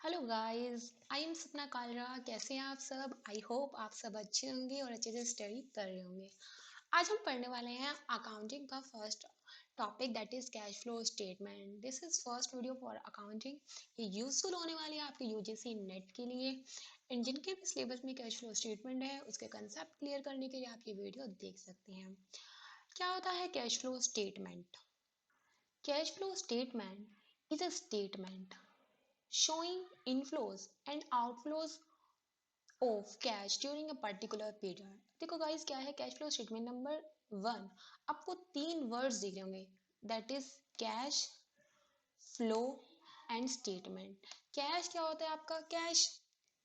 Hello guys, I am सपना कालरा। कैसे हैं आप सब? आई होप आप सब अच्छे होंगे और अच्छे से स्टडी कर रहे होंगे। आज हम पढ़ने वाले हैं अकाउंटिंग का first topic, that is cash flow statement. This is first video for accounting. ये यूजफुल होने वाली है आपके यूजीसी नेट के लिए। एंड जिनके भी सिलेबस में कैश फ्लो स्टेटमेंट है उसके कंसेप्ट क्लियर करने के लिए आप ये वीडियो देख सकते हैं। क्या होता है cash flow statement? Cash flow statement is a statement showing inflows and outflows of cash during a particular period। देखो गाइस, क्या है कैश फ्लो स्टेटमेंट? नंबर 1, आपको 3 वर्ड्स दिख रहे होंगे, that is cash flow and statement. Cash क्या होता है आपका? कैश।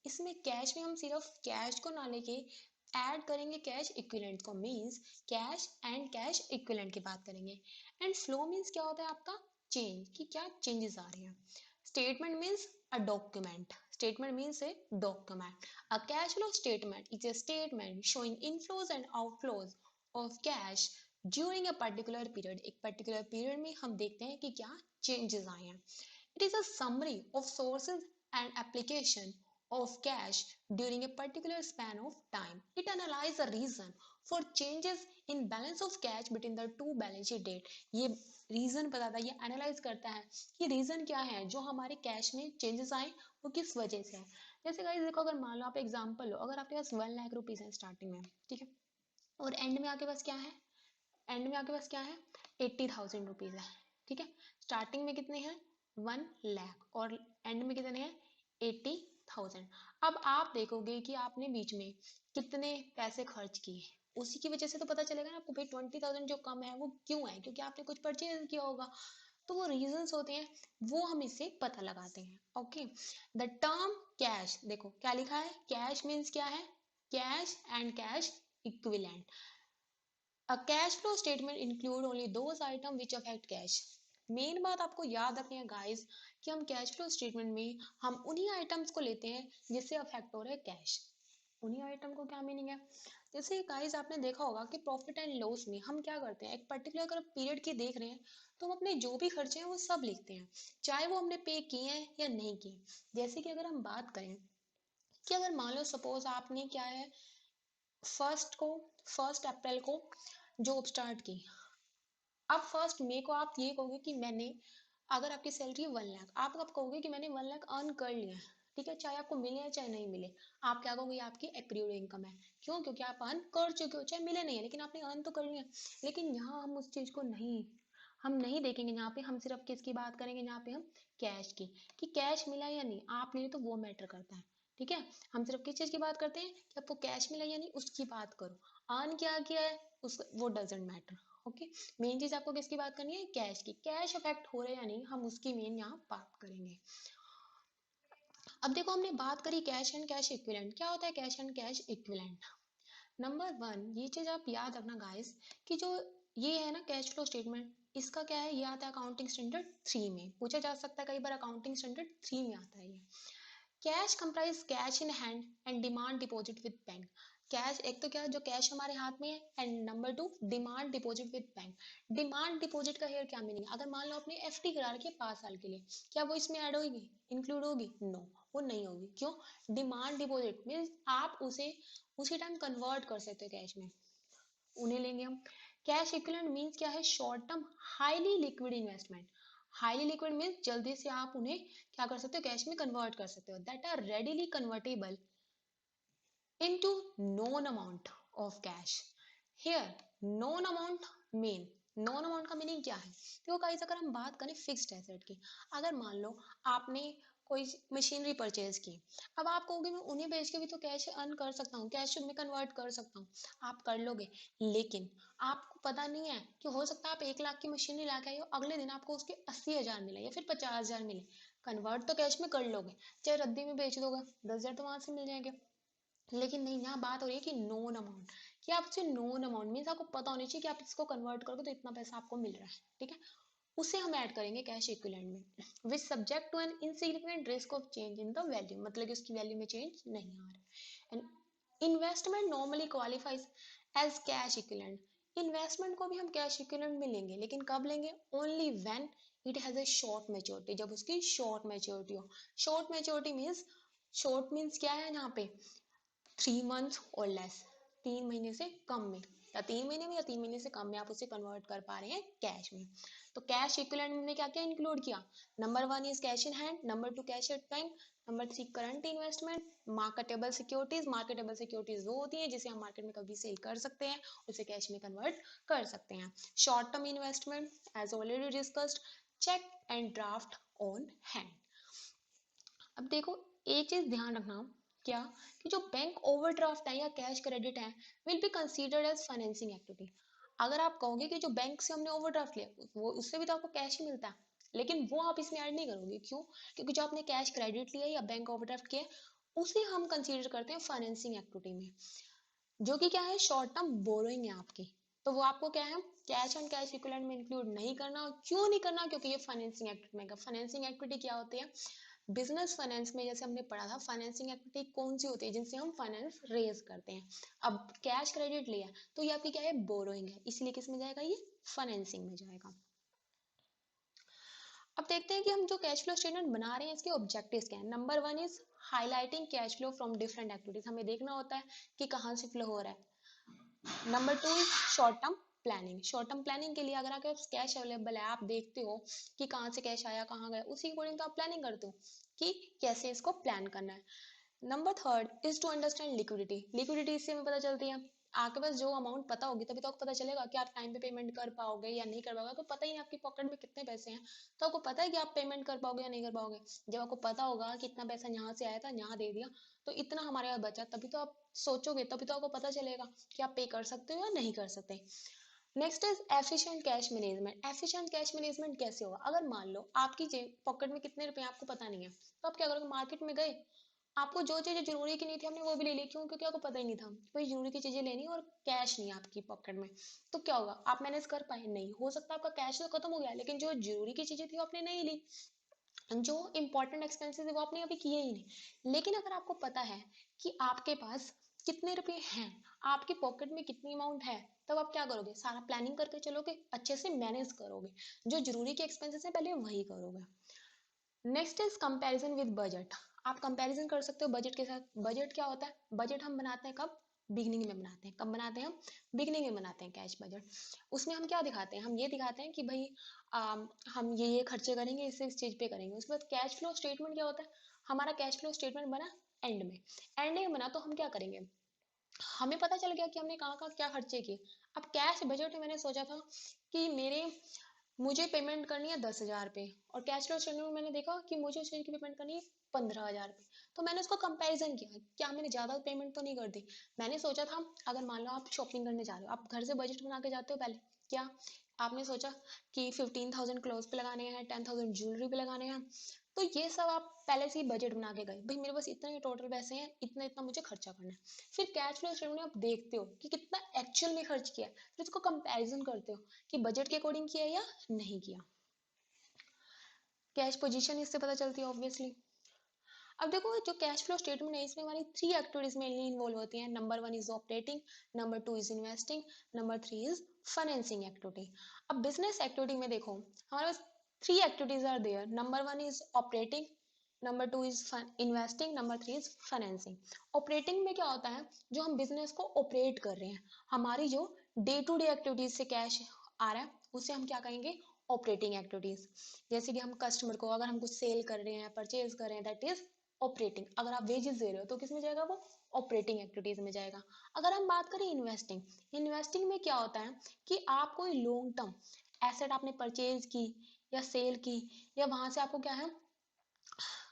इसमें कैश में हम सिर्फ कैश को ना लेके ऐड करेंगे कैश इक्विवेलेंट को, means cash and cash equivalent की बात करेंगे। एंड फ्लो मींस क्या होता है आपका? चेंज, कि क्या चेंजेस आ रहे हैं। Statement means a document. Statement means a document. A cash flow statement is a statement showing inflows and outflows of cash during a particular period. एक particular period में हम देखते हैं कि क्या changes आए हैं। It is a summary of sources and application of cash during a particular span of time. It analyzes the reason for changes in balance of cash between the two balance sheet date. ये reason बताता है, ये analyse करता है कि reason क्या है जो हमारे कैश में चेंजेस आए, वो किस वजह से है। जैसे गाइस देखो, अगर मान लो आप एग्जांपल लो, अगर आपके पास 1 लाख रुपीज है स्टार्टिंग में, ठीक है, और एंड में आपके पास क्या है? एंड में आपके पास क्या है? 80,000 रुपीज है, ठीक है। स्टार्टिंग में कितने हैं? 1 लाख, और एंड में कितने हैं? 80,000। अब आप देखोगे कि आपने बीच में कितने पैसे खर्च किए, उसी की वजह से तो पता चलेगा ना आपको, भाई 20,000 जो कम है वो क्यों है, क्योंकि आपने कुछ परचेज किया होगा। तो वो रीजंस होते हैं, वो हम इससे पता लगाते हैं। ओके, द टर्म कैश, देखो क्या लिखा है, कैश मीन्स क्या है? Cash and cash equivalent. A cash flow statement include only those items which affect cash। Main बात आपको याद रखनी है गाइस, कि हम कैश फ्लो स्टेटमेंट में हम उन्हीं आइटम्स को लेते हैं जिससे अफेक्ट हो रहा है कैश। उन्हीं आइटम को क्या मीनिंग है? जैसे गाइस आपने देखा होगा कि प्रॉफिट एंड लॉस में हम क्या करते हैं, एक पर्टिकुलर अगर पीरियड की देख रहे हैं तो हम अपने जो भी खर्चे हैं वो सब लिखते हैं, चाहे वो हमने पे किए हैं या नहीं किए। जैसे कि अगर हम बात करें कि अगर मान लो सपोज आपने क्या है, फर्स्ट अप्रैल को जॉब स्टार्ट की। अब 1 मई को आप ये कहोगे कि मैंने, अगर आपकी सैलरी है 1 लाख, आप अब कहोगे कि मैंने 1 लाख अर्न कर लिया, ठीक है, चाहे आपको मिले या चाहे नहीं मिले। आप क्या कहोगे? आपकी एक्रूड इनकम है। क्यों? क्योंकि आप अर्न कर चुके हो, चाहे मिले नहीं है, लेकिन आपने अर्न तो कर लिया। लेकिन यहाँ हम उस चीज को नहीं देखेंगे। यहाँ पे हम सिर्फ किसकी बात करेंगे? यहाँ पे हम कैश की, कि कैश मिला या नहीं। आप नहीं तो वो मैटर करता है, ठीक है। हम सिर्फ किस चीज की बात करते हैं कि आपको कैश मिला या नहीं, उसकी बात करो। अर्न क्या किया है उस, वो डजेंट मैटर। ओके, मेन चीज आपको किसकी बात करनी है? कैश की। कैश अफेक्ट हो रहा है या नहीं, हम उसकी मेन यहाँ बात करेंगे। अब देखो, हमने बात करी कैश एंड कैश इक्विवेलेंट। क्या होता है cash and cash equivalent? Number 1, ये चीज आप याद रखना गाइस, कि जो ये है ना कैश फ्लो स्टेटमेंट, इसका क्या है, ये आता है अकाउंटिंग स्टैंडर्ड 3 में। पूछा जा सकता है कई बार, अकाउंटिंग स्टैंडर्ड 3 में आता है ये। Cash comprise cash in hand and demand deposit with bank. Cash, एक तो क्या जो कैश हमारे हाथ में है, and number 2 demand deposit with bank. Demand deposit का हेयर क्या मीनिंग है? अगर मान लो आपने एफडी करा रखी है 5 साल के लिए, क्या वो इसमें ऐड होगी, इंक्लूड होगी? नो, वो नहीं होगी। क्यों? डिमांड डिपॉजिट मीन्स आप उसे उसी टाइम कन्वर्ट कर सकते हो कैश में, उन्हें लेंगे हम। कैश इक्विवेलेंट मीन्स क्या है? Short term highly liquid investment. Highly liquid means जल्दी से आप उन्हें क्या कर सकते हो, कैश में कन्वर्ट कर सकते हो, that are readily convertible into known amount of cash. Here known amount mean, known amount का मीनिंग क्या है? देखो गाइस, अगर हम बात करें फिक्स्ड एसेट की, अगर मान लो आपने कोई मशीनरी परचेज की, अब आप कहोगे मैं उन्हें बेच के भी तो कैश अर्न कर सकता हूँ, कैश में कन्वर्ट कर सकता हूँ। आप कर लोगे, लेकिन आपको पता नहीं है कि हो सकता है आप 1 लाख की मशीनरी ला के आई हो, अगले दिन आपको उसके 80,000 मिले या फिर 50,000 मिले। कन्वर्ट तो कैश में कर लोगे, चाहे रद्दी में बेच दोगे, 10,000 तो वहां से मिल जाएंगे। लेकिन नहीं, यहाँ बात हो रही है कि नोन अमाउंट, कि आप उसे नोन अमाउंट मीन्स आपको पता होनी चाहिए कि आप इसको कन्वर्ट करोगे तो इतना पैसा आपको मिल रहा है, ठीक है। उसे हम ऐड करेंगे कैश इक्विवेलेंट में, which subject to an insignificant risk of change in the value, मतलब कि उसकी वैल्यू में चेंज नहीं आ रहा है। And investment normally qualifies as cash equivalent. Investment को भी हम कैश इक्विवेलेंट में लेंगे, लेकिन कब लेंगे? Only when it has a short maturity, जब उसकी शॉर्ट मेच्योरिटी हो। Short maturity means, short means क्या है यहाँ पे, 3 मंथ और लेस, 3 महीने से कम में, या 3 महीने में या 3 महीने से कम में आप उसे कन्वर्ट कर पा रहे हैं कैश में। तो कैश इक्विवेलेंट में क्या क्या इंक्लूड किया, number 1 is cash in hand, number 2 cash at bank, number 3 current investment, marketable securities. Marketable securities वो होती है जिसे हम मार्केट में कभी सेल कर सकते हैं, उसे कैश में कन्वर्ट कर सकते हैं। Short term investment as already discussed, cheque and draft on hand. अब देखो, एक चीज ध्यान रखना, क्या, कि जो बैंक ओवरड्राफ्ट है या कैश क्रेडिट है will be considered as financing activity. अगर आप कहोगे कि जो बैंक से हमने ओवरड्राफ्ट लिया वो उससे भी तो आपको कैश ही मिलता है, लेकिन वो आप इसमें ऐड नहीं करोगे, क्यों, क्योंकि जो आपने कैश क्रेडिट लिया या बैंक ओवरड्राफ्ट किया उसे हम कंसीडर करते हैं फाइनेंसिंग एक्टिविटी में, जो कि क्या है, शॉर्ट टर्म बोरोइंग है आपकी। तो वो आपको क्या है, कैश एंड कैश इक्विवेलेंट में इंक्लूड नहीं करना। क्यों नहीं करना, क्योंकि ये फाइनेंसिंग एक्टिविटी में, फाइनेंसिंग एक्टिविटी क्या होती है, बिजनेस फाइनेंस में जैसे हमने पढ़ा था, फाइनेंसिंग एक्टिविटी कौन सी होती है, जिनसे हम फाइनेंस रेज करते हैं। अब कैश क्रेडिट लिया तो ये आपकी क्या है, बोरोइंग है, इसलिए किस में जाएगा, ये फाइनेंसिंग में जाएगा। अब देखते हैं कि हम जो कैश फ्लो स्टेटमेंट बना रहे हैं इसके ऑब्जेक्टिव्स क्या है। Number 1 is highlighting cash flow from different activities, हमें देखना होता है कि कहाँ से फ्लो हो रहा है। Number 2 is short term planning, short term planning के लिए अगर आपके पास कैश अवेलेबल है, आप देखते हो कि कहाँ से कैश आया कहाँ गया, उसी अकॉर्डिंग तो आप प्लानिंग करते हो कि कैसे इसको प्लान करना है। Number 3 is to understand liquidity, liquidity इससे हमें पता चलती है, आपके पास जो अमाउंट पता होगी तभी तो आपको पता चलेगा कि आप टाइम पे पेमेंट कर पाओगे या नहीं कर पाओगे। तो पता ही नहीं आपकी पॉकेट में कितने पैसे हैं, तो आपको पता है कि आप पेमेंट कर पाओगे या नहीं कर पाओगे। जब आपको पता होगा कि इतना पैसा यहाँ से आया था यहाँ दे दिया, तो इतना हमारे पास बचा, तभी तो आप सोचोगे, तभी तो आपको पता चलेगा कि आप पे कर सकते हो या नहीं कर सकते। Next is efficient cash management. Efficient cash management कैसे होगा, अगर मान लो आपकी जेब पॉकेट में कितने रुपए आपको पता नहीं है, तो आप क्या करोगे, मार्केट में गए, आपको जो चीजें जरूरी की नहीं थी हमने वो भी ले ली, क्यों, क्योंकि आपको पता ही नहीं था कोई जरूरी की चीजें लेनी और कैश नहीं है आपकी पॉकेट में। तो क्या होगा, आप मैनेज कर पाए नहीं, हो सकता है आपका कैश तो खत्म हो गया, लेकिन जो जरूरी की चीजें थी वो आपने नहीं ली, जो इंपॉर्टेंट एक्सपेंसेस है वो आपने अभी किए ही नहीं। लेकिन अगर आपको पता है कि आपके पास कितने रुपए हैं, आपकी पॉकेट में कितनी अमाउंट है, तब आप क्या करोगे, सारा प्लानिंग करके चलोगे, अच्छे से मैनेज करोगे, जो जरूरी के एक्सपेंसेस है पहले वही करोगे। Next is comparison with budget, आप कंपैरिजन कर सकते हो बजट के साथ। बजट क्या होता है, बजट हम बनाते हैं कब, बिगनिंग में बनाते हैं, कब बनाते हैं हम, बिगनिंग में बनाते हैं कैश बजट। उसमें हम क्या दिखाते हैं, हम ये दिखाते हैं कि भाई हम ये खर्चे करेंगे, इस चीज पे करेंगे। उसके बाद कैश फ्लो स्टेटमेंट क्या होता है, हमारा कैश फ्लो स्टेटमेंट बना एंड में, एंड में बना तो हम क्या करेंगे, हमें पता चल गया कि हमने कहाँ कहाँ क्या खर्चे किए। अब कैश बजट में मैंने सोचा था कि मुझे पेमेंट करनी है 10,000 पे, और कैश फ्लो स्टेटमेंट में मैंने देखा कि मुझे उस चीज की पेमेंट करनी है 15,000 पे। तो मैंने उसको कंपैरिजन किया, क्या मैंने ज्यादा पेमेंट तो नहीं कर दी। मैंने सोचा था, अगर मान लो आप शॉपिंग करने जा रहे हो, आप घर से बजट बना के जाते हो पहले, क्या आपने सोचा कि 15,000 क्लोथ पे लगाने हैं, 10,000 ज्वेलरी पे लगाने हैं, तो ये सब आप पहले से ही बजट बना के गए, भाई मेरे पास इतने टोटल पैसे हैं, इतना इतना मुझे खर्चा करना है। फिर कैश फ्लो स्टेटमेंट में आप देखते हो कि कितना एक्चुअल में खर्च किया है, फिर उसको कंपैरिजन करते हो कि बजट के अकॉर्डिंग किया या नहीं किया। कैश पोजीशन इससे पता चलती है ऑब्वियसली। अब देखो, जो कैश फ्लो स्टेटमेंट है इसमें हमारी 3 एक्टिविटीज मेनली इन्वॉल्व होती हैं। Number 1 is operating, number 2 is investing, number 3 is financing activity. अब बिजनेस एक्टिविटी में देखो, हमारे पास 3 activities are there. Number 1 is operating, number 2 is investing, number 3 is financing. Operating में क्या होता है, जो हम बिजनेस को ऑपरेट कर रहे हैं, हमारी जो डे टू डे एक्टिविटीज से कैश आ रहा है उसे हम क्या कहेंगे, ऑपरेटिंग एक्टिविटीज। जैसे कि हम कस्टमर को अगर हम कुछ सेल कर रहे हैं, परचेज कर रहे हैं, दैट इज ऑपरेटिंग। अगर आप वेजेस दे रहे हो तो किस में जाएगा, वो ऑपरेटिंग एक्टिविटीज में जाएगा। अगर हम बात करें इन्वेस्टिंग, इन्वेस्टिंग में क्या होता है कि आप कोई लॉन्ग टर्म एसेट आपने परचेज की या सेल की, या वहां से आपको क्या है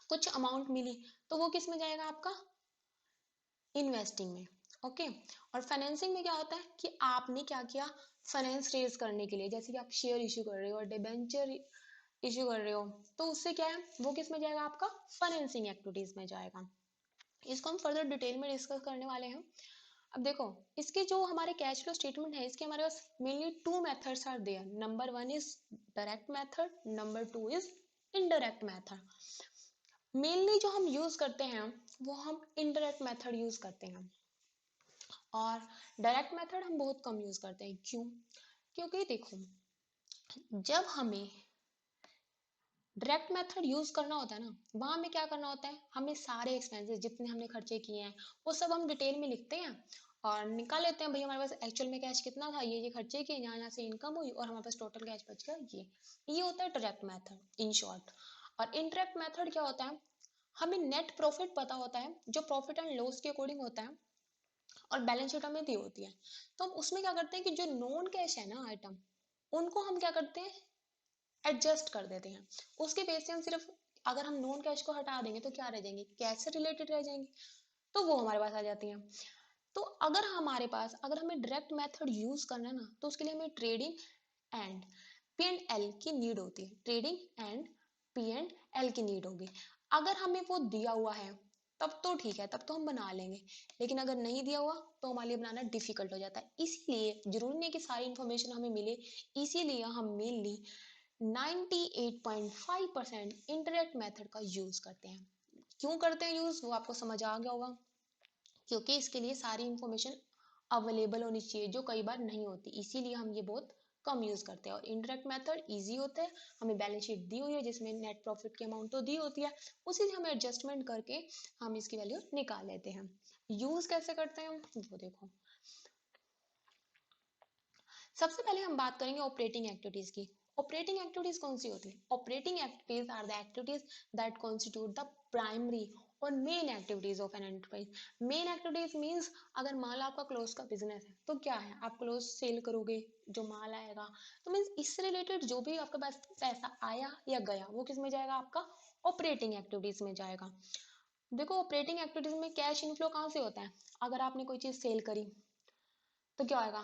कुछ अमाउंट मिली, तो वो किस में जाएगा आपका, इन्वेस्टिंग में। ओके। और फाइनेंसिंग में क्या होता है कि आपने क्या किया, फाइनेंस रेज करने के लिए, जैसे कि आप शेयर इशू कर रहे हो और डिबेंचर इशू कर रहे हो, तो उससे क्या है, वो किस में जाएगा, आपका फाइनेंसिंग एक्टिविटीज में जाएगा। इसको हम फर्दर डिटेल में डिस्कस करने वाले हैं। अब देखो, इसके जो हमारे कैश फ्लो स्टेटमेंट है, इसके हमारे पास mainly 2 methods are there. Number 1 is direct method, number 2 is indirect method. Mainly जो हम यूज करते हैं वो हम इनडायरेक्ट मेथड यूज करते हैं, और डायरेक्ट मेथड हम बहुत कम यूज करते हैं। क्यों, क्योंकि देखो, जब हमें डायरेक्ट मेथड यूज करना होता है ना, वहां हमें क्या करना होता है, हमें सारे एक्सपेंसेस जितने हमने खर्चे किए हैं वो सब हम डिटेल में लिखते हैं और निकाल लेते हैं भाई हमारे पास एक्चुअल में कैश कितना था, ये खर्चे किए, यहाँ से इनकम हुई और हमारे पास टोटल कैश बच गया ये होता है डायरेक्ट मेथड इन शॉर्ट। और इनडायरेक्ट मेथड क्या होता है, हमें नेट प्रॉफिट पता होता है जो प्रॉफिट एंड लॉस के अकॉर्डिंग होता है और बैलेंस शीट हमें दी होती है। तो हम उसमें क्या करते हैं कि जो नॉन कैश है ना आइटम, उनको हम क्या करते हैं, एडजस्ट कर देते हैं। उसके बेस से हम सिर्फ, अगर हम नॉन कैश को हटा देंगे तो क्या रह जाएंगे, कैश से रिलेटेड रह जाएंगे, तो वो हमारे पास आ जाती हैं। तो अगर हमारे पास, अगर हमें डायरेक्ट मेथड यूज करना है ना, तो उसके लिए हमें trading and P and L की नीड होती है, trading and P and L की नीड होगी। अगर हमें वो दिया हुआ है तब तो ठीक है, तब तो हम बना लेंगे, लेकिन अगर नहीं दिया हुआ तो हमारे लिए बनाना डिफिकल्ट हो जाता है। इसीलिए जरूरी नहीं कि सारी इंफॉर्मेशन हमें मिले, इसीलिए हम मेनली 98.5% इंटरनेट मेथड का यूज करते हैं। क्यों करते हैं यूज, वो आपको समझ आ गया होगा, क्योंकि इसके लिए सारी इंफॉर्मेशन अवेलेबल होनी चाहिए जो कई बार नहीं होती, इसीलिए हम ये बहुत कम यूज करते हैं। और इनडायरेक्ट मेथड इजी होता है, हमें बैलेंस शीट दी हुई है जिसमें नेट प्रॉफिट की अमाउंट तो दी होती है, उसी से हमें एडजस्टमेंट करके हम इसकी वैल्यू निकाल लेते हैं। यूज कैसे करते हैं वो देखो। सबसे पहले हम बात करेंगे ऑपरेटिंग एक्टिविटीज की। ऑपरेटिंग एक्टिविटीज कौन सी होती है, operating activities are the activities that constitute the primary और main activities of an enterprise. Main activities means, अगर मान लो आपका क्लोथ का बिजनेस है तो क्या है, आप क्लोथ सेल करोगे, जो माल आएगा, तो मींस इससे रिलेटेड जो भी आपके पास पैसा आया या गया वो किस में जाएगा, आपका ऑपरेटिंग एक्टिविटीज में जाएगा। देखो ऑपरेटिंग एक्टिविटीज में कैश इनफ्लो कहाँ से होता है, अगर आपने कोई चीज सेल करी तो क्या होगा,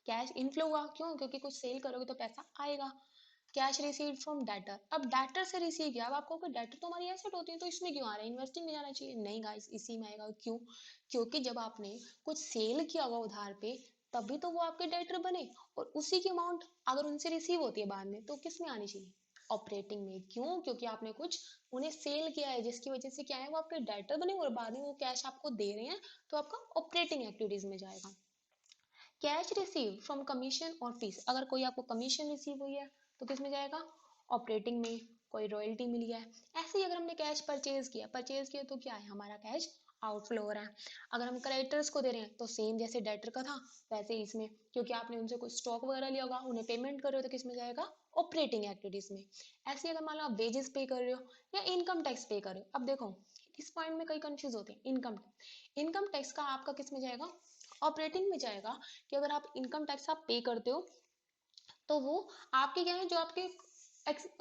कैश इनफ्लो हुआ, क्यों, क्योंकि कुछ सेल करोगे तो पैसा आएगा। कैश रिसीव फ्रॉम डेटर, अब डेटर से रिसीव किया, अब आपको कोई डेटर तो हमारी एसेट होती है, तो इसमें क्यों आ रहा है, इन्वेस्टिंग में जाना चाहिए, नहीं गाइस इसी में आएगा। क्यों, क्योंकि जब आपने कुछ सेल किया होगा उधार पे, तभी तो वो आपके डेटर बने, और उसी की अमाउंट अगर उनसे रिसीव होती है बाद में तो किस में आनी चाहिए, ऑपरेटिंग में। क्यों, क्योंकि आपने कुछ उन्हें सेल किया है जिसकी वजह से क्या है, वो आपके डेटर बने और बाद में वो कैश आपको दे रहे हैं, तो आपका ऑपरेटिंग एक्टिविटीज में जाएगा। कैश रिसीव फ्रॉम कमीशन और फीस, अगर कोई आपको कमीशन रिसीव हुई है तो किस में जाएगा, ऑपरेटिंग में। कोई रॉयल्टी मिली है, ऐसे ही अगर हमने कैश परचेज किया तो क्या है, हमारा कैश आउटफ्लो हो रहा है। अगर हम क्रेडिटर्स को दे रहे हैं तो सेम जैसे डेटर का था वैसे ही इसमें, क्योंकि आपने उनसे कुछ स्टॉक वगैरह लिया होगा, उन्हें पेमेंट कर रहे हो तो किस में जाएगा, ऑपरेटिंग एक्टिविटीज में। ऐसे ही अगर मान लो आप वेजेस पे कर रहे हो या इनकम टैक्स पे कर रहे हो, अब देखो इस पॉइंट में कई कंफ्यूज होते हैं। इनकम टैक्स का आपका किस में जाएगा, ऑपरेटिंग में जाएगा, कि अगर आप इनकम टैक्स आप पे करते हो तो वो आपके क्या है, जो आपके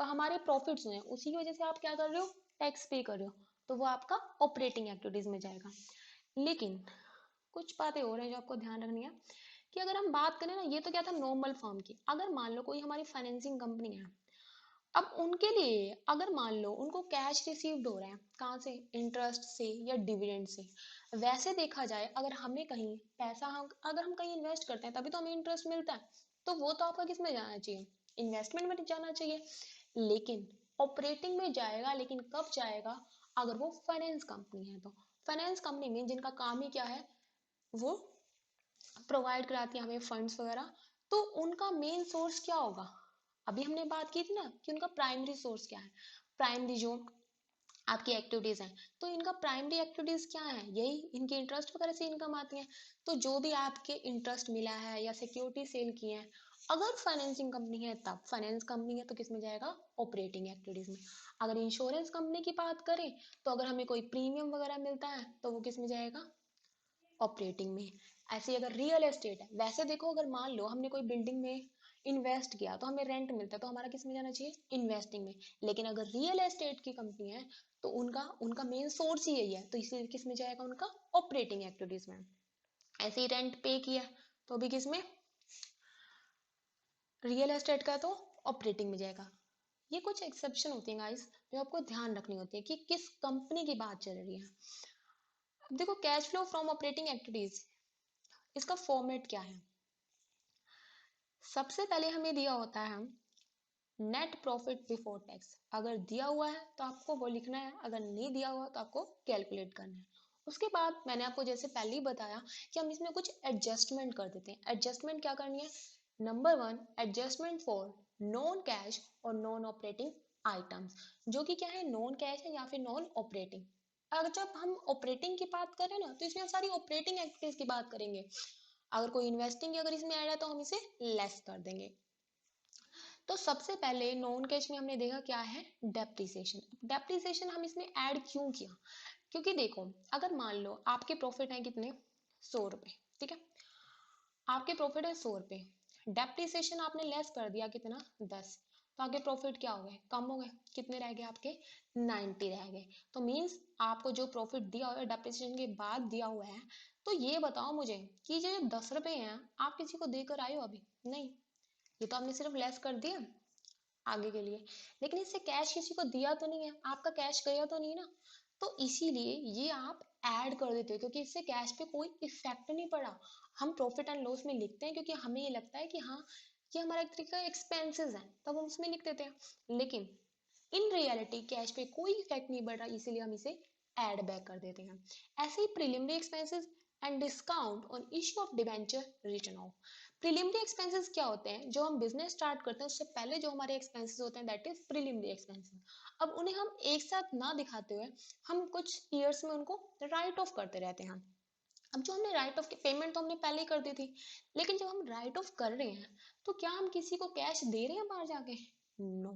हमारे प्रॉफिट्स हैं उसी की वजह से आप क्या कर रहे हो, टैक्स पे कर रहे हो, तो वो आपका ऑपरेटिंग एक्टिविटीज में जाएगा। लेकिन कुछ बातें और हैं जो आपको ध्यान रखनी है, कि अगर हम बात करें ना, ये तो क्या था नॉर्मल फर्म की, अगर मान लो कोई हमारी फाइनेंसिंग कंपनी है, अब उनके लिए अगर मान लो उनको कैश रिसीव्ड हो रहा है कहाँ से, इंटरेस्ट से या डिविडेंड से, वैसे देखा जाए अगर हमें कहीं पैसा, हम अगर हम कहीं इन्वेस्ट करते हैं तभी तो हमें इंटरेस्ट मिलता है, तो वो तो आपका किस में जाना चाहिए, इन्वेस्टमेंट में जाना चाहिए। लेकिन ऑपरेटिंग में जाएगा, लेकिन कब जाएगा, अगर वो फाइनेंस कंपनी है तो। फाइनेंस कंपनी में जिनका काम ही क्या है, वो प्रोवाइड कराती है हमें फंड्स वगैरह, तो उनका मेन सोर्स क्या होगा, अभी हमने बात की थी ना कि उनका प्राइमरी सोर्स क्या है, प्राइमरी जो आपकी एक्टिविटीज हैं, तो इनका प्राइमरी एक्टिविटीज क्या है, यही इनके इंटरेस्ट वगैरह से इनकम आती है। तो जो भी आपके इंटरेस्ट मिला है या सिक्योरिटी सेल की है, अगर फाइनेंसिंग कंपनी है तब, फाइनेंस कंपनी है तो किस में जाएगा, ऑपरेटिंग एक्टिविटीज में। अगर इंश्योरेंस कंपनी की बात करें तो अगर हमें कोई प्रीमियम वगैरह मिलता है तो वो किस में जाएगा, ऑपरेटिंग में। ऐसे ही अगर रियल एस्टेट है, वैसे देखो अगर मान लो हमने कोई बिल्डिंग में इन्वेस्ट किया तो हमें रेंट मिलता है, तो हमारा किस में जाना चाहिए, इन्वेस्टिंग में। लेकिन अगर रियल एस्टेट की कंपनी है तो उनका उनका मेन सोर्स ही यही है, तो इसलिए किस में जाएगा, उनका ऑपरेटिंग एक्टिविटीज में। ऐसे ही रेंट पे किया तो भी किस में, रियल एस्टेट का, तो ऑपरेटिंग में जाएगा। ये कुछ एक्सेप्शन होती हैं गाइस जो आपको ध्यान रखनी होती है कि किस कंपनी की बात चल रही है। अब देखो cash flow from operating activities, इसका फॉर्मेट क्या है, सबसे पहले हमें दिया होता है नेट प्रॉफिट बिफोर टैक्स, अगर दिया हुआ है तो आपको वो लिखना है, अगर नहीं दिया हुआ तो आपको कैलकुलेट करना है। उसके बाद मैंने आपको जैसे पहले ही बताया कि हम इसमें कुछ एडजस्टमेंट कर देते हैं। एडजस्टमेंट क्या करनी है, number one, adjustment for non cash और नॉन ऑपरेटिंग आइटम्स, जो कि क्या है, नॉन कैश है या फिर नॉन ऑपरेटिंग। अगर जब हम ऑपरेटिंग की बात करें ना, तो इसमें हम सारी ऑपरेटिंग एक्टिविटीज की बात करेंगे। अगर कोई इन्वेस्टिंग अगर इसमें ऐड है तो हम इसे लेस कर देंगे। तो सबसे पहले नॉन कैश में हमने देखा क्या है, डेप्रिसिएशन। डेप्रिसिएशन हम इसमें ऐड क्यों किया, क्योंकि देखो अगर मान लो आपके प्रॉफिट है कितने, 100 रुपए, ठीक है, आपके प्रॉफिट है 100 रुपए, डेप्रिसिएशन आपने लेस कर दिया कितना, 10, तो आपके प्रॉफिट क्या हो गए, कम हो गए, कितने रह गए आपके, 90 रह गए। तो मीन्स आपको जो प्रॉफिट दिया हुआ है डेप्रिसिएशन के बाद दिया हुआ है, तो ये बताओ मुझे कि जो 10 रुपए हैं आप किसी को देकर आए हो अभी, नहीं, ये तो आपने सिर्फ लेस कर दिया आगे के लिए, लेकिन इससे कैश किसी को दिया तो नहीं है, आपका कैश गया तो नहीं ना। तो इसीलिए ये आप ऐड कर देते हो, क्योंकि इससे कैश पे कोई इफेक्ट नहीं पड़ा। हम प्रॉफिट एंड लॉस में लिखते हैं क्योंकि हमें ये लगता है कि हाँ ये हमारा एक तरीके का एक्सपेंसेस है, तब हम उसमें लिख देते हैं, लेकिन इन रियलिटी कैश पे कोई इफेक्ट नहीं पड़ रहा, इसीलिए हम इसे ऐड बैक कर देते हैं। ऐसे ही preliminary expenses and discount on issue of debenture return off. Preliminary expenses क्या होते हैं, जो हम बिजनेस स्टार्ट करते हैं उससे पहले जो हमारे एक्सपेंसेस होते हैं, दैट इज प्रिलिमिनरी एक्सपेंसेस। अब उन्हें हम एक साथ ना दिखाते हुए हम कुछ ईयर्स में उनको राइट ऑफ करते रहते हैं। अब जो हमने राइट ऑफ की पेमेंट तो हमने पहले ही कर दी थी, लेकिन जब हम राइट ऑफ कर रहे हैं तो क्या हम किसी को कैश दे रहे हैं बाहर जाके, नो,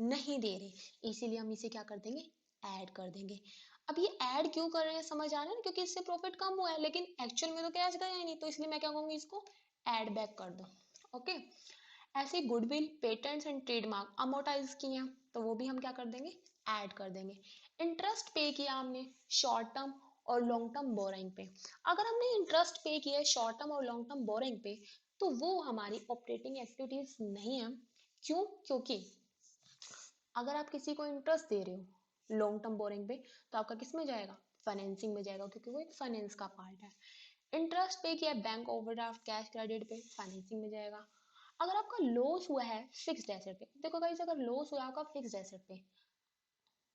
नहीं दे रहे, इसीलिए हम इसे क्या कर देंगे, ऐड कर देंगे। अब ये ऐड क्यों कर रहे हैं समझ आ रहा है ना, क्योंकि इससे प्रॉफिट कम हुआ है लेकिन एक्चुअल में तो कैश गया ही नहीं, तो इसलिए मैं क्या कहूंगी, इसको ऐड बैक कर दो। ओके, ऐसे goodwill, patents and trademark amortise किए हैं तो वो भी हम क्या कर देंगे, ऐड कर देंगे। इंटरेस्ट पे किया हमने शॉर्ट टर्म और लॉन्ग टर्म बोरिंग पे, अगर हमने इंटरेस्ट पे किया है शॉर्ट टर्म और लॉन्ग टर्म बोरिंग पे, तो वो हमारी ऑपरेटिंग एक्टिविटीज नहीं है। क्यों, क्योंकि अगर आप किसी को इंटरेस्ट दे रहे हो लॉन्ग टर्म बोरिंग पे, तो आपका किस में जाएगा, फाइनेंसिंग में जाएगा, क्योंकि वो एक फाइनेंस का पार्ट है। इंटरेस्ट पे किया बैंक ओवरड्राफ्ट कैश क्रेडिट पे, फाइनेंसिंग में जाएगा। अगर आपका लॉस हुआ है फिक्स्ड एसेट पे, देखो गाइस अगर लॉस हुआ आपका फिक्स्ड एसेट पे,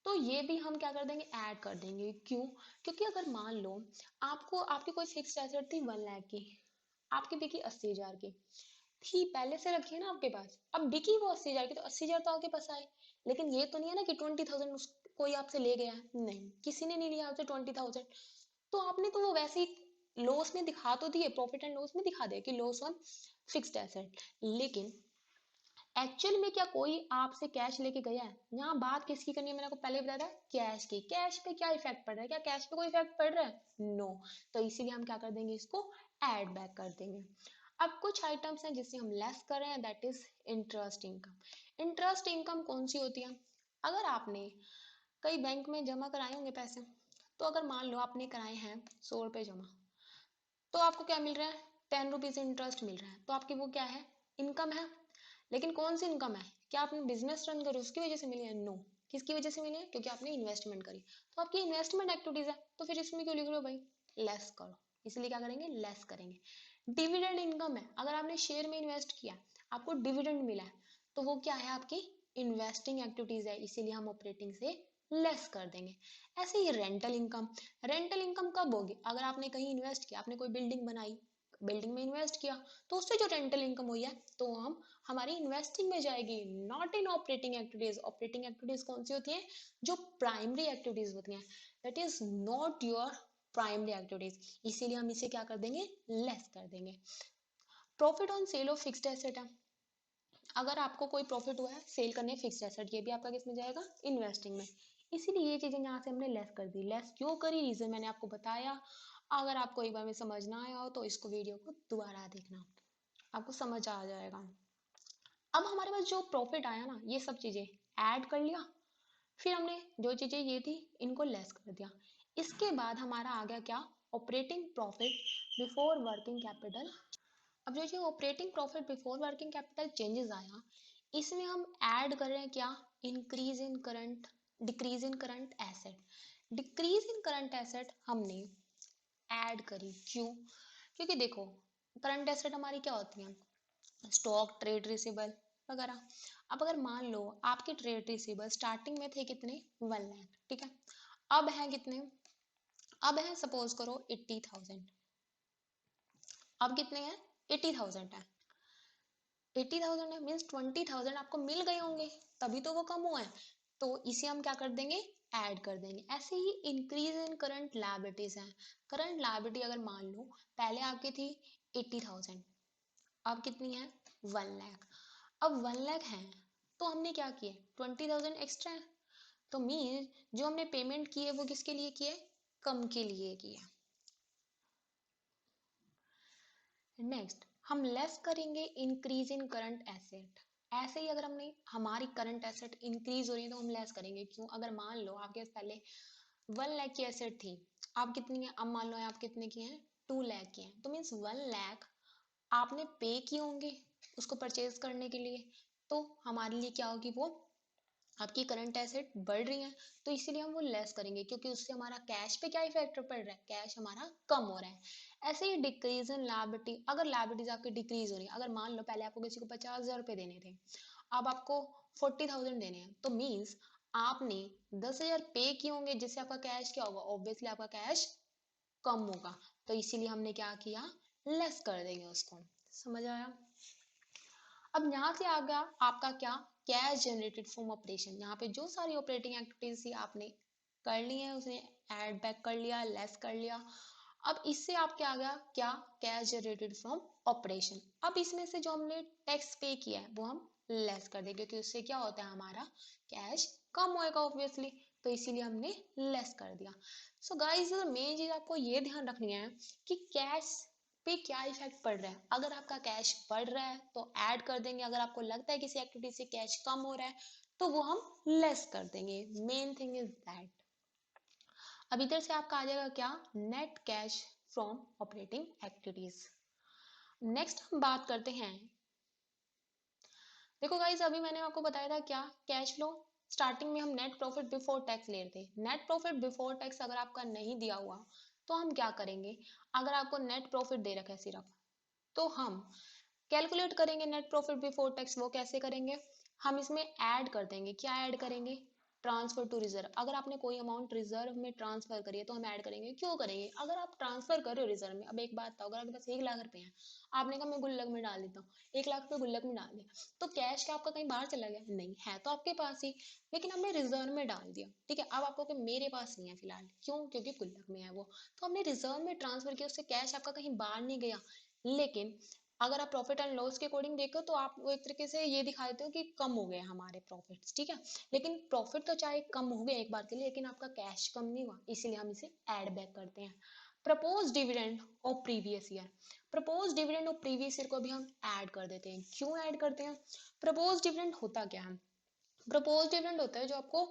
तो ये भी हम क्या कर देंगे, ऐड कर देंगे। क्यों, क्योंकि अगर मान लो आपको आपकी कोई फिक्स्ड एसेट थी 1 लाख की, आपकी बिकी 80,000 की थी, पहले से रखी है ना आपके पास, अब बिकी वो 80,000 की, तो 80,000 तो आपके पास आए, लेकिन ये तो नहीं है ना कि 20,000 कोई आपसे ले गया है, नहीं, किसी ने नहीं लिया आपसे 20,000, तो आपने तो वो वैसे ही लॉस में दिखा तो दिए, प्रॉफिट एंड लॉस में दिखा दिया कि लॉस ऑन फिक्स्ड एसेट, लेकिन एक्चुअल में क्या कोई आपसे कैश लेके गया है, यहाँ बात किसकी करनी है, मैंने आपको पहले बताया था, कैश की। कैश पे क्या इफेक्ट पड़ रहा है, क्या कैश पे कोई इफेक्ट पड़ रहा है, नो, तो इसीलिए हम क्या कर देंगे, इसको ऐड बैक कर देंगे। अब कुछ आइटम्स हैं जिससे हम लेस कर रहे हैं, that is interest income. Interest income कौन सी होती है, अगर आपने कई बैंक में जमा कराए होंगे पैसे, तो अगर मान लो आपने कराए हैं 100 रुपए जमा, तो आपको क्या मिल रहा है, 10 रुपीज इंटरेस्ट मिल रहा है, तो आपकी वो क्या है, इनकम है। लेकिन कौन सी इनकम है, क्या आपने बिजनेस रन करी उसकी वजह से मिली है, नो, किसकी वजह से मिली है, क्योंकि आपने इन्वेस्टमेंट करी, तो आपकी इन्वेस्टमेंट एक्टिविटीज है, तो फिर इसमें क्यों लिख रहे हो भाई, लेस करो, इसलिए क्या करेंगे, लेस करेंगे। डिविडेंड इनकम है, अगर आपने शेयर में इन्वेस्ट किया, आपको डिविडेंड मिला है, तो वो क्या है, आपकी इन्वेस्टिंग एक्टिविटीज है, इसीलिए हम ऑपरेटिंग से लेस कर देंगे। ऐसे ही रेंटल इनकम, रेंटल इनकम कब होगी, अगर आपने कहीं इन्वेस्ट किया, आपने कोई बिल्डिंग बनाई, बिल्डिंग में इन्वेस्ट किया, तो उससे जो रेंटल इनकम हुई है तो हम हमारी इन्वेस्टिंग में जाएगी, not in operating activities. Operating activities कौन सी होती हैं, जो प्राइमरी एक्टिविटीज होती हैं, that is not your primary activities, इसीलिए हम इसे क्या कर देंगे, लेस कर देंगे। Profit on sale of fixed asset है, अगर आपको कोई प्रॉफिट हुआ है सेल करने फिक्स्ड एसेट, ये भी आपका किस में जाएगा, इन्वेस्टिंग में, इसीलिए ये चीजें यहाँ से हमने लेस कर दी। लेस क्यों करी, रीजन मैंने आपको बताया, अगर आपको एक बार में समझ ना आया हो तो इसको वीडियो को दोबारा देखना, आपको समझ आ जाएगा। अब हमारे पास जो प्रॉफिट आया ना, ये सब चीजें ऐड कर लिया, फिर हमने जो चीजें ये थी इनको लेस कर दिया, इसके बाद हमारा आ गया क्या, operating profit before working capital. अब जो operating profit before working capital changes आया, इसमें हम ऐड कर रहे हैं क्या, increase in current, decrease in current asset. Decrease in current asset हमने ऐड करी, क्यों, क्योंकि देखो करंट एसेट हमारी क्या होती है, स्टॉक, ट्रेड रिसीबल वगैरह। अब अगर मान लो आपके ट्रेड रिसीबल स्टार्टिंग में थे कितने, 1 लाख, ठीक है, अब है कितने, अब है सपोज करो 80,000, अब कितने हैं, 80,000 है। 80,000 है मीन्स 20,000 आपको मिल गए होंगे, तभी तो वो कम हुआ है। तो इसे हम क्या कर देंगे, ऐड कर देंगे। ऐसे ही इंक्रीज इन करंट लायबिलिटीज है। करंट लायबिलिटी अगर मान लो पहले आपकी थी 80,000, अब कितनी है 1 लाख। अब 1 लाख है तो हमने क्या किया, 20,000 एक्स्ट्रा है। तो मीन जो हमने पेमेंट की है वो किसके लिए की है, कम के लिए की है। नेक्स्ट हम लेस करेंगे इंक्रीज इन करंट एसेट। ऐसे ही अगर हमने हमारी करंट एसेट इंक्रीज हो रही है तो हम लेस करेंगे। क्यों, अगर मान लो आपके पास पहले 1 लाख की एसेट थी, आप कितनी है, अब मान लो आप कितने की हैं, 2 लाख की हैं, तो मीन्स 1 लाख आपने पे किए होंगे उसको परचेज करने के लिए। तो हमारे लिए क्या होगी, वो आपकी करंट एसेट बढ़ रही है, तो इसीलिए हम वो लेस करेंगे, क्योंकि उससे हमारा कैश पे क्या इफेक्ट पड़ रहा है, कैश हमारा कम हो रहा है। ऐसे ही डिक्रीज इन लायबिलिटी, अगर लायबिलिटीज आपकी डिक्रीज हो रही है, अगर मान लो पहले आपको किसी को 50,000 रुपए देने थे, अब आपको 40,000 देने हैं, तो मीन्स आपने 10,000 पे किए होंगे, जिससे आपका कैश क्या होगा, ऑब्वियसली आपका कैश कम होगा। तो इसीलिए हमने क्या किया, लेस कर देंगे उसको। समझ आया। अब यहाँ से आ गया आपका क्या, कैश जनरेटेड फ्रॉम ऑपरेशन। यहाँ पे जो सारी ऑपरेटिंग एक्टिविटीज थी आपने कर ली है, उसने ऐड बैक कर लिया, लेस कर लिया। अब इससे आपके आ गया क्या, कैश जनरेटेड फ्रॉम ऑपरेशन। अब इसमें से जो हमने टैक्स पे किया है वो हम लेस कर देंगे, क्योंकि उससे क्या होता है, हमारा कैश कम होएगा ऑब्वियसली। तो इसीलिए हमने लेस कर दिया। सो गाइस मेन चीज आपको ये ध्यान रखनी है कि कैश पे क्या इफेक्ट पड़ रहा है। अगर आपका कैश बढ़ रहा है तो ऐड कर देंगे, अगर आपको लगता है किसी एक्टिविटी से कैश कम हो रहा है तो वो हम लेस कर देंगे। Main thing is that. अब इधर से आपका आ जाएगा क्या, net cash from operating activities. Next हम बात करते हैं, देखो गाइस अभी मैंने आपको बताया था क्या, कैश फ्लो स्टार्टिंग में हम नेट प्रॉफिट बिफोर टैक्स ले रहे थे। नेट प्रॉफिट बिफोर टैक्स अगर आपका नहीं दिया हुआ तो हम क्या करेंगे, अगर आपको नेट प्रॉफिट दे रखा है सिर्फ, तो हम कैलकुलेट करेंगे नेट प्रॉफिट बिफोर टैक्स। वो कैसे करेंगे, हम इसमें ऐड कर देंगे, क्या ऐड करेंगे, ट्रांसफर टू रिजर्व। अगर आपने कोई अमाउंट रिजर्व में ट्रांसफर करी है तो हम ऐड करेंगे। क्यों करेंगे, अगर आप ट्रांसफर कर रहे हो रिजर्व में, अब एक बात था, अगर आपके पास 1 लाख रुपए हैं, आपने कहा मैं गुल्लक में डाल देता हूँ, 1 लाख रुपए गुल्लक में डाल दिया, तो कैश क्या आपका कहीं बाहर चला गया, नहीं है तो आपके पास ही, लेकिन हमने रिजर्व में डाल दिया। ठीक है, अब आपको कि मेरे पास नहीं है फिलहाल, क्यों, क्योंकि गुल्लक में है वो, तो हमने रिजर्व में ट्रांसफर किया, उससे कैश आपका कहीं बाहर नहीं गया। लेकिन अगर आप प्रॉफिट एंड लॉस के अकॉर्डिंग देखो तो आप वो एक तरीके से ये दिखा देते हो कि कम हो गए हमारे प्रॉफिट्स। ठीक है, लेकिन प्रॉफिट तो चाहे कम हो गए एक बार के लिए, लेकिन आपका कैश कम नहीं हुआ, इसीलिए हम इसे ऐड बैक करते हैं। Propose dividend of previous year, propose dividend of previous year को भी हम ऐड कर देते हैं। क्यों ऐड करते हैं, प्रपोज डिविडेंड होता क्या है, प्रपोज डिविडेंड होता है जो आपको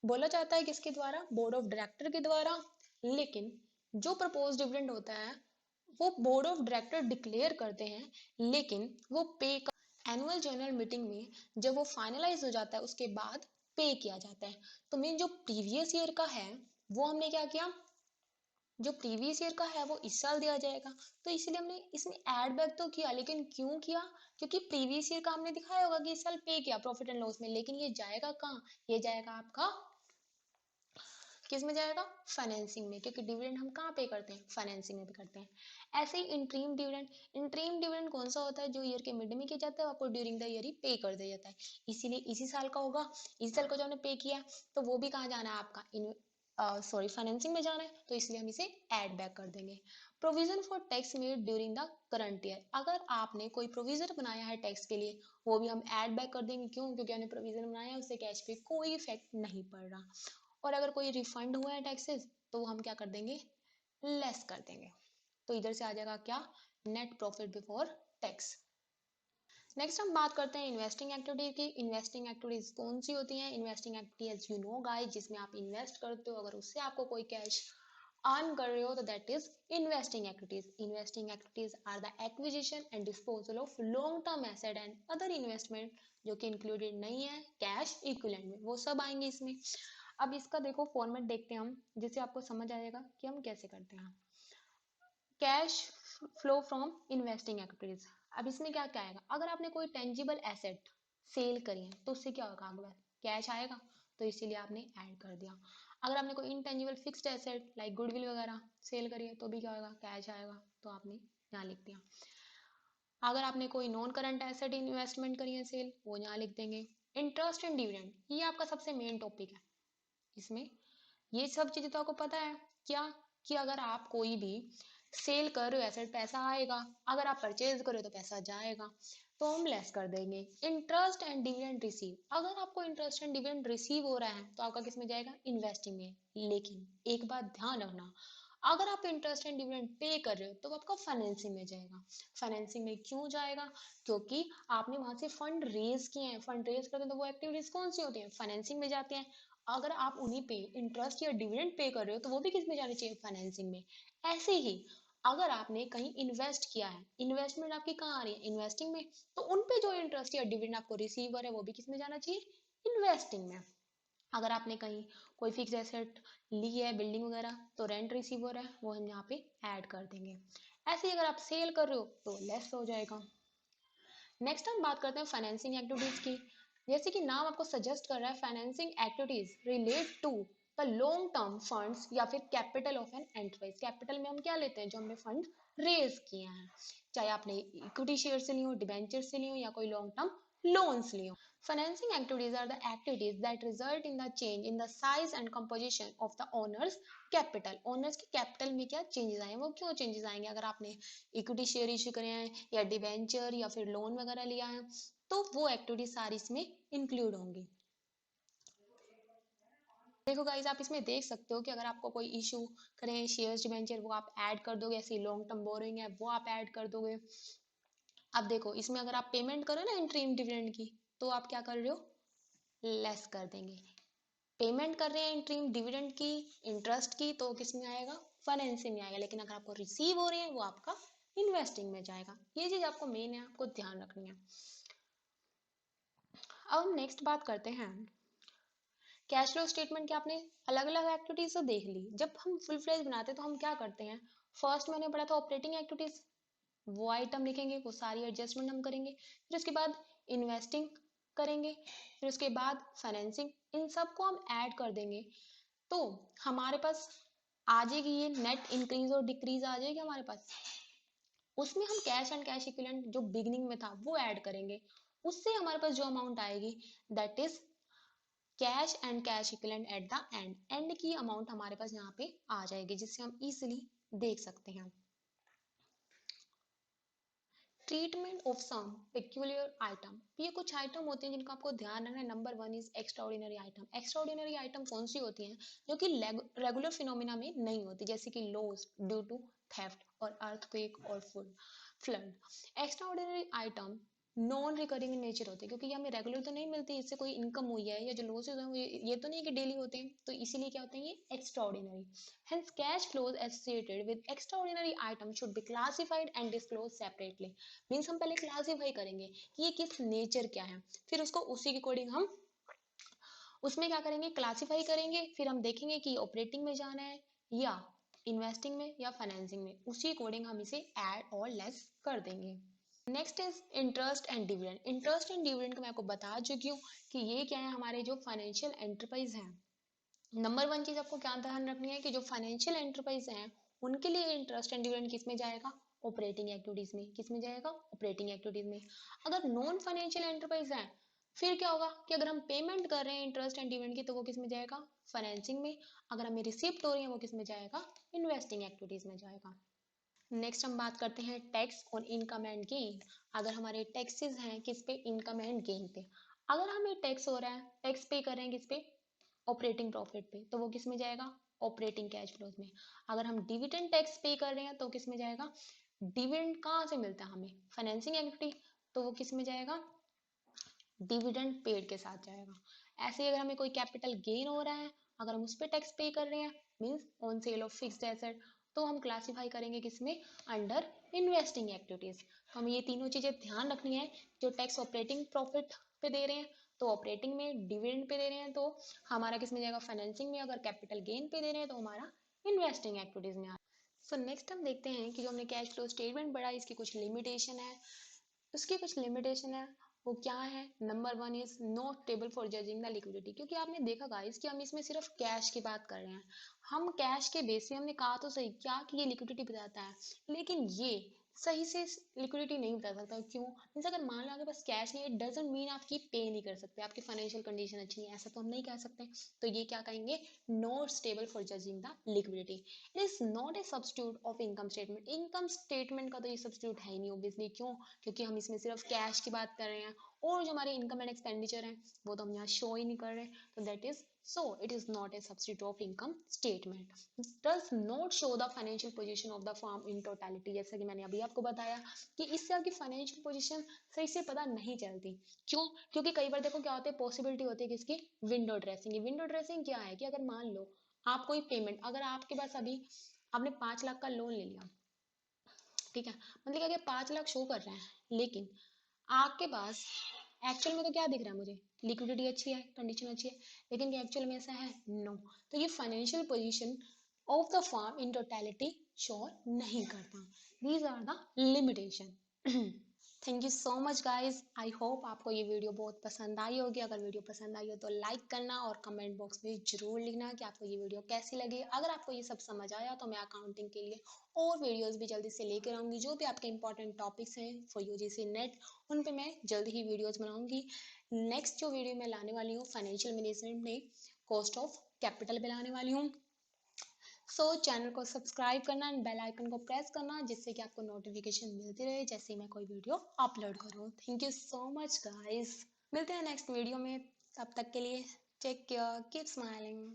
बोला जाता है किसके द्वारा, बोर्ड ऑफ डायरेक्टर के द्वारा। लेकिन जो प्रपोज डिविडेंड होता है वो बोर्ड ऑफ डायरेक्टर डिक्लेयर करते हैं, लेकिन वो पे एनुअल जनरल मीटिंग में जब वो फाइनलाइज हो जाता है उसके बाद पे किया जाता है। तो मेन जो प्रीवियस ईयर का है वो हमने क्या किया, जो प्रीवियस ईयर का है वो इस साल दिया जाएगा। तो इसीलिए हमने इसमें ऐड बैक तो किया, लेकिन क्यों किया, क्योंकि प्रीवियस ईयर का हमने दिखाया होगा कि इस साल पे किया प्रॉफिट एंड लॉस में, लेकिन ये जाएगा कहाँ, ये जाएगा आपका किस में जाएगा, फाइनेंसिंग में, क्योंकि डिविडेंड हम कहाँ पे करते हैं, फाइनेंसिंग में पे करते हैं। ऐसे ही इंट्रीम डिविडेंड, इंट्रीम डिविडेंड कौन सा होता है, जो ईयर के मिड में किया जाता है, आपको ड्यूरिंग द ईयर ही पे कर दिया जाता है, इसीलिए इसी साल का होगा। इस साल का जो हमने पे किया है तो वो भी कहाँ जाना है आपका, इन सॉरी फाइनेंसिंग में जाना है, तो इसलिए हम इसे ऐड बैक कर देंगे। Provision for tax made during the current year, अगर आपने कोई प्रोविजन बनाया है टैक्स के लिए वो भी हम ऐड बैक कर देंगे। क्यों, क्योंकि हमने प्रोविजन बनाया है उससे कैश पे कोई इफेक्ट नहीं पड़ रहा। और अगर कोई रिफंड हुआ है टैक्सेस तो वो हम क्या कर देंगे, लेस कर देंगे। तो इधर से आ जाएगा क्या, net profit before tax. Next हम बात करते हैं इन्वेस्टिंग एक्टिविटी की। इन्वेस्टिंग एक्टिविटीज कौन सी होती हैं, investing activity as you know guys, जिसमें आप इन्वेस्ट करते हो, अगर उससे आपको कोई कैश अर्न कर रहे हो तो that is investing activities. Investing activities are the acquisition and disposal of long term asset and other investment, जो कि इंक्लूडेड नहीं है कैश इक्विवेलेंट में, वो सब आएंगे इसमें। अब इसका देखो फॉर्मेट देखते हैं हम, जिससे आपको समझ आएगा कि हम कैसे करते हैं। Cash flow from investing activities, अब इसमें क्या क्या आएगा, अगर आपने कोई टेंजिबल एसेट सेल करी है तो उससे क्या होगा, अगला कैश आएगा, तो इसीलिए आपने ऐड कर दिया। अगर आपने कोई intangible fixed asset like goodwill वगैरह सेल करी है तो भी क्या होगा, कैश आएगा, तो आपने यहाँ लिख दिया। अगर आपने कोई नॉन करंट एसेट इन्वेस्टमेंट करी है सेल, वो यहाँ लिख देंगे। इंटरेस्ट एंड डिविडेंड, ये आपका सबसे मेन टॉपिक है इसमें। ये सब चीजें तो आपको पता है क्या, कि अगर आप कोई भी सेल कर रहे हो एसेट, पैसा आएगा, अगर आप परचेज कर रहे हो तो पैसा जाएगा, तो हम लेस कर देंगे। इंटरेस्ट एंड डिविडेंड रिसीव, अगर आपको इंटरेस्ट एंड डिविडेंड रिसीव हो रहा है तो आपका किस में जाएगा, इन्वेस्टिंग में। लेकिन एक बात ध्यान रखना, अगर आप इंटरेस्ट एंड डिविडेंड पे कर रहे हो तो आपका फाइनेंसिंग में जाएगा। फाइनेंसिंग में क्यों जाएगा, क्योंकि आपने वहां से फंड रेज किए हैं, फंड रेज करते हैं तो वो एक्टिविटीज कौन सी होती हैं, फाइनेंसिंग में जाती हैं। अगर आप उन्हीं पे इंटरेस्ट या डिविडेंड पे कर रहे हो तो वो भी किस में जानी चाहिए, फाइनेंसिंग में। ऐसे ही अगर आपने कहीं इन्वेस्ट किया है, इन्वेस्टमेंट आपकी कहाँ आ रही है, इन्वेस्टिंग में, तो उन पे जो इंटरेस्ट या डिविडेंड आपको रिसीव हो रहा है वो भी किस में जाना चाहिए, इन्वेस्टिंग में। अगर आपने कहीं कोई फिक्स एसेट ली है, बिल्डिंग वगैरह, तो रेंट रिसीव हो रहा है, वो हम यहाँ पे ऐड कर देंगे। ऐसे ही अगर आप सेल कर रहे हो तो लेस हो जाएगा। नेक्स्ट हम बात करते हैं फाइनेंसिंग एक्टिविटीज की। जैसे कि नाम आपको सजेस्ट कर रहा है, financing activities relate to the long term funds या फिर capital of an enterprise. Capital में हम क्या लेते हैं, जो हमने फंड रेज किए हैं, चाहे आपने इक्विटी शेयर से लियो, डिबेंचर से लियो, या कोई long term loans Leo. Financing activities are the activities that result in the change in the size and composition of the owner's capital. Owners के कैपिटल में क्या चेंजेस आए, वो क्यों चेंजेस आएंगे, अगर आपने इक्विटी शेयर इश्यू करे हैं या डिबेंचर या फिर लोन वगैरह लिया है, तो वो एक्टिविटी सारी इसमें इंक्लूड होंगी। देखो गाइस, आप इसमें देख सकते हो कि अगर आपको कोई इशू करें शेयर्स डिबेंचर, वो आप ऐड कर दोगे, ऐसी लॉन्ग टर्म बोरोइंग है वो आप ऐड कर दोगे। अब देखो इसमें अगर आप पेमेंट करो ना इंटरिम डिविडेंड की, तो आप क्या कर रहे हो, लेस कर देंगे। पेमेंट कर रहे हैं इंटरिम डिविडेंड की, इंटरेस्ट की, तो किस में आएगा, फाइनेंसिंग में आएगा। लेकिन अगर आपको रिसीव हो रही है वो आपका इन्वेस्टिंग में जाएगा। ये चीज आपको मेन है, आपको ध्यान रखनी है। अब हम नेक्स्ट बात करते हैं कैश फ्लो स्टेटमेंट की। आपने अलग अलग एक्टिविटीज तो देख ली, जब हम फुल फ्लेज बनाते हैं तो हम क्या करते हैं, फर्स्ट मैंने पढ़ा था ऑपरेटिंग एक्टिविटीज, वो आइटम लिखेंगे, वो सारी एडजस्टमेंट हम करेंगे, फिर उसके बाद इन्वेस्टिंग करेंगे, फिर उसके बाद फाइनेंसिंग, इन सबको हम ऐड कर देंगे, तो हमारे पास आ जाएगी ये नेट इंक्रीज और डिक्रीज आ जाएगी हमारे पास। उसमें हम कैश एंड कैश इक्विवेलेंट जो बिगनिंग में था वो ऐड करेंगे, उससे हमारे पास जो अमाउंट आएगी that is cash and cash equivalent at the end. And की अमाउंट हमारे पास यहाँ पे आ जाएगी, जिससे हम इजिली देख सकते हैं। Treatment of some peculiar item, ये कुछ आइटम होते हैं जिनका आपको ध्यान रखना है। Number 1 is extraordinary item. Extraordinary item कौन सी होती हैं, जो कि रेगुलर फिनोमिना में नहीं होती, जैसे कि लॉस ड्यू टू थेफ्ट और अर्थक्वेक और flood. Extraordinary item non recurring in nature होते हैं, क्योंकि ये हमें रेगुलर तो नहीं मिलती, इससे कोई इनकम हुई है, या जो लॉसेज हैं ये तो नहीं कि डेली होते हैं, तो इसीलिए क्या होते हैं ये extraordinary. Hence, cash flows associated with extraordinary items should be classified and disclosed separately. Means हम पहले क्लासीफाई करेंगे कि ये किस नेचर क्या है, फिर उसको उसी के अकॉर्डिंग हम उसमें क्या करेंगे, क्लासीफाई करेंगे, फिर हम देखेंगे कि ऑपरेटिंग में जाना है या इन्वेस्टिंग में या फाइनेंसिंग में, उसी अकॉर्डिंग हम इसे ऐड और लेस कर देंगे। Next is interest and dividend. Interest and dividend को मैं आपको बता चुकी हूँ कि ये क्या है, हमारे जो फाइनेंशियल एंटरप्राइज है। नंबर 1 चीज आपको क्या ध्यान रखनी है कि जो फाइनेंशियल एंटरप्राइज हैं उनके लिए इंटरेस्ट एंड डिविडेंड किस में जाएगा, ऑपरेटिंग एक्टिविटीज में। किस में जाएगा, ऑपरेटिंग एक्टिविटीज में। अगर नॉन फाइनेंशियल एंटरप्राइज है, फिर क्या होगा कि अगर हम पेमेंट कर रहे हैं इंटरेस्ट एंड डिविडेंड की, तो वो किस में जाएगा, फाइनेंसिंग में। अगर हमें रिसिप्ट हो रही है वो किस में जाएगा, इन्वेस्टिंग एक्टिविटीज में जाएगा। नेक्स्ट हम बात करते हैं tax on income and gain. अगर हमारे टैक्सेस हैं किस पे, इनकम एंड गेन पे। अगर हमें टैक्स हो रहा है, टैक्स पे कर रहे हैं किस पे, ऑपरेटिंग प्रॉफिट पे, तो वो किस में जाएगा, ऑपरेटिंग कैश फ्लोज में। अगर हम डिविडेंड टैक्स पे कर रहे हैं तो किस में जाएगा, डिविडेंड कहाँ से मिलता है हमें, फाइनेंसिंग एक्टिविटी, तो वो किस में जाएगा, डिविडेंड पेड के साथ जाएगा। ऐसे ही अगर हमें कोई कैपिटल गेन हो रहा है, अगर हम उस पर टैक्स पे कर रहे हैं, means on sale of fixed asset, तो हम क्लासिफाई करेंगे किसमें, अंडर इन्वेस्टिंग एक्टिविटीज। तो हमें ये तीनों चीजें ध्यान रखनी है। जो टैक्स ऑपरेटिंग प्रॉफिट पे दे रहे हैं तो ऑपरेटिंग में, डिविडेंड पे दे रहे हैं तो हमारा किस में जाएगा, फाइनेंसिंग में। अगर कैपिटल गेन पे दे रहे हैं तो हमारा इन्वेस्टिंग एक्टिविटीज में। सो नेक्स्ट हम देखते हैं कि जो हमने कैश फ्लो स्टेटमेंट पढ़ा, इसकी कुछ लिमिटेशन है। उसकी कुछ लिमिटेशन है, वो क्या है। Number 1 is not table for judging the liquidity. क्योंकि आपने देखा गाइस कि हम इसमें सिर्फ कैश की बात कर रहे हैं, हम कैश के बेस पे हमने कहा तो सही क्या कि ये लिक्विडिटी बताता है, लेकिन ये सही से लिक्विडिटी नहीं बता सकता। क्यों? मीन्स अगर मान लो आपके पास कैश नहीं है, इट डजंट मीन आपकी पे नहीं कर सकते, आपकी फाइनेंशियल कंडीशन अच्छी नहीं है, ऐसा तो हम नहीं कह सकते। तो ये क्या कहेंगे? Not stable for judging the liquidity. It is not a substitute of income statement. Income statement का तो ये सब्स्टिट्यूट है ही नहीं ऑब्वियसली। क्यों? क्योंकि हम इसमें सिर्फ कैश की बात कर रहे हैं, और जो हमारे इनकम एंड एक्सपेंडिचर हैं वो तो हम यहाँ शो ही नहीं कर रहे। तो that is so it is not a substitute of income statement. Does not show the financial position of the firm in totality. जैसा कि मैंने अभी आपको बताया कि इससे आपकी फाइनेंशियल पोजीशन सही से पता नहीं चलती। क्यों? क्योंकि कई बार देखो क्या होता है, पॉसिबिलिटी होती है किसकी? Window dressing. विंडो ड्रेसिंग क्या है कि अगर मान लो आप कोई पेमेंट, अगर आपके पास अभी आपने 5 लाख का लोन ले लिया, ठीक है, मतलब कि अगर 5 लाख शो कर रहे हैं, लेकिन आपके पास एक्चुअल में तो क्या दिख रहा है मुझे? लिक्विडिटी अच्छी है, कंडीशन अच्छी है, लेकिन क्या एक्चुअल में ऐसा है? नो। तो ये financial position of the firm in totality show नहीं करता। These are the limitation. Thank you so much guys. I hope आपको ये वीडियो बहुत पसंद आई होगी। अगर वीडियो पसंद आई हो तो लाइक करना और कमेंट बॉक्स में जरूर लिखना कि आपको ये वीडियो कैसी लगी। अगर आपको ये सब समझ आया तो मैं अकाउंटिंग के लिए और वीडियोस भी जल्दी से लेकर आऊँगी। जो भी आपके इंपॉर्टेंट टॉपिक्स हैं फॉर यूजीसी नेट, उन पे मैं जल्दी ही वीडियोस बनाऊंगी। नेक्स्ट जो वीडियो मैं लाने वाली हूँ फाइनेंशियल मैनेजमेंट में कॉस्ट ऑफ कैपिटल पे लाने वाली हूँ। सो चैनल को सब्सक्राइब करना एंड बेल आइकन को प्रेस करना, जिससे कि आपको नोटिफिकेशन मिलती रहे जैसे ही मैं कोई वीडियो अपलोड करूँ। Thank you so much guys. मिलते हैं नेक्स्ट वीडियो में, तब तक के लिए टेक केयर, कीप स्माइलिंग।